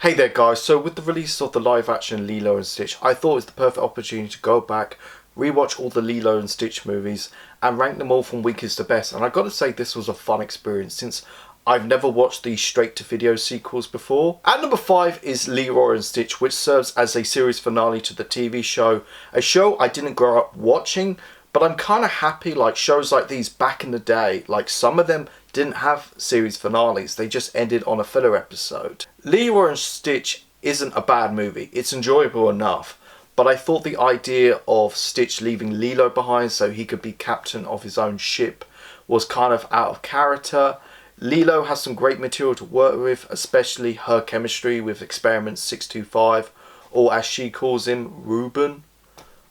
Hey there guys, so with the release of the live action Lilo and Stitch, I thought it was the perfect opportunity to go back, rewatch all the Lilo and Stitch movies and rank them all from weakest to best. And I gotta say this was a fun experience since I've never watched these straight to video sequels before. At number 5 is Lilo and Stitch, which serves as a series finale to the TV show. A show I didn't grow up watching, but I'm kind of happy like shows like these back in the day, like some of them didn't have series finales, they just ended on a filler episode. Lilo and Stitch isn't a bad movie, it's enjoyable enough, but I thought the idea of Stitch leaving Lilo behind so he could be captain of his own ship was kind of out of character. Lilo has some great material to work with, especially her chemistry with Experiment 625, or as she calls him, Reuben.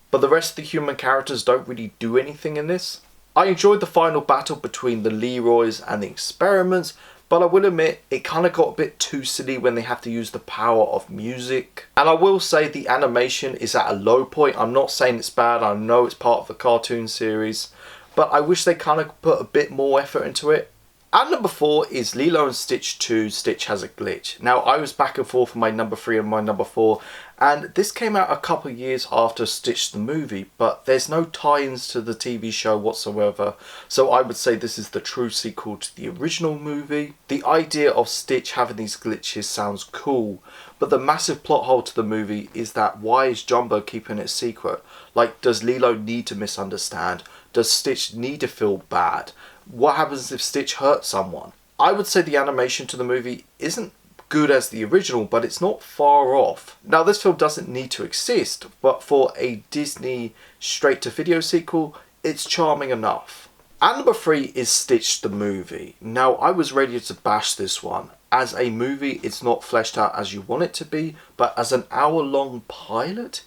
But the rest of the human characters don't really do anything in this. I enjoyed the final battle between the Leroys and the Experiments, but I will admit it kind of got a bit too silly when they have to use the power of music. And I will say the animation is at a low point. I'm not saying it's bad, I know it's part of the cartoon series, but I wish they kind of put a bit more effort into it. At number 4 is Lilo and Stitch 2, Stitch Has a Glitch. Now I was back and forth for my number 3 and my number 4, and this came out a couple of years after Stitch the movie, but there's no tie-ins to the TV show whatsoever, so I would say this is the true sequel to the original movie. The idea of Stitch having these glitches sounds cool, but the massive plot hole to the movie is that why is Jumbo keeping it secret? Like, does Lilo need to misunderstand? Does Stitch need to feel bad? What happens if Stitch hurts someone? I would say the animation to the movie isn't good as the original, but it's not far off. Now this film doesn't need to exist, but for a Disney straight to video sequel, it's charming enough. At number 3 is Stitch the movie. Now I was ready to bash this one. As a movie, it's not fleshed out as you want it to be, but as an hour-long pilot,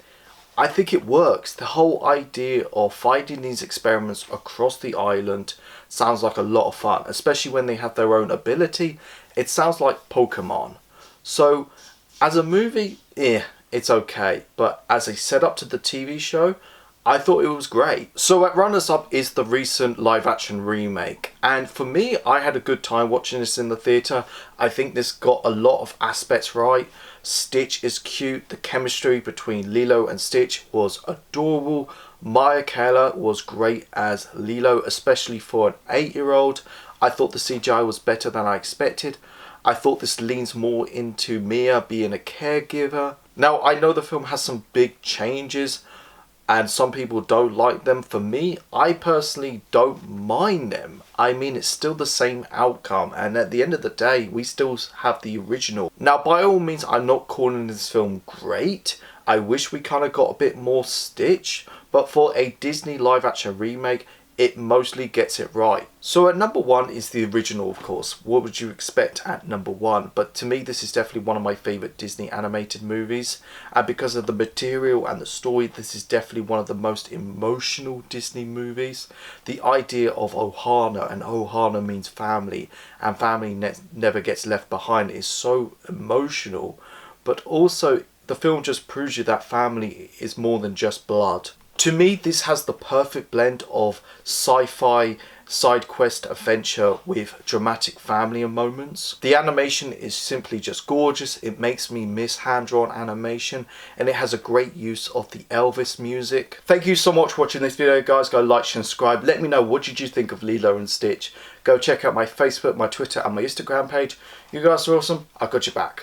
I think it works. The whole idea of finding these experiments across the island sounds like a lot of fun, especially when they have their own ability. It sounds like Pokemon. So as a movie, it's okay, but as a setup to the TV show, I thought it was great. So at runners up is the recent live action remake, and for me, I had a good time watching this in the theatre. I think this got a lot of aspects right. Stitch is cute, the chemistry between Lilo and Stitch was adorable. Maya Keller was great as Lilo, especially for an 8-year-old. I thought the CGI was better than I expected. I thought this leans more into Mia being a caregiver. Now I know the film has some big changes, and some people don't like them. For me, I personally don't mind them. I mean, it's still the same outcome, and at the end of the day, we still have the original. Now, by all means, I'm not calling this film great. I wish we kind of got a bit more Stitch, but for a Disney live action remake, it mostly gets it right. So at number 1 is the original, of course. What would you expect at number 1? But to me, this is definitely one of my favourite Disney animated movies. And because of the material and the story, this is definitely one of the most emotional Disney movies. The idea of Ohana, and Ohana means family, and family never gets left behind, is so emotional. But also, the film just proves you that family is more than just blood. To me, this has the perfect blend of sci-fi, side quest adventure with dramatic family moments. The animation is simply just gorgeous. It makes me miss hand-drawn animation, and it has a great use of the Elvis music. Thank you so much for watching this video, guys. Go like, share and subscribe. Let me know, what did you think of Lilo and Stitch? Go check out my Facebook, my Twitter and my Instagram page. You guys are awesome. I've got your back.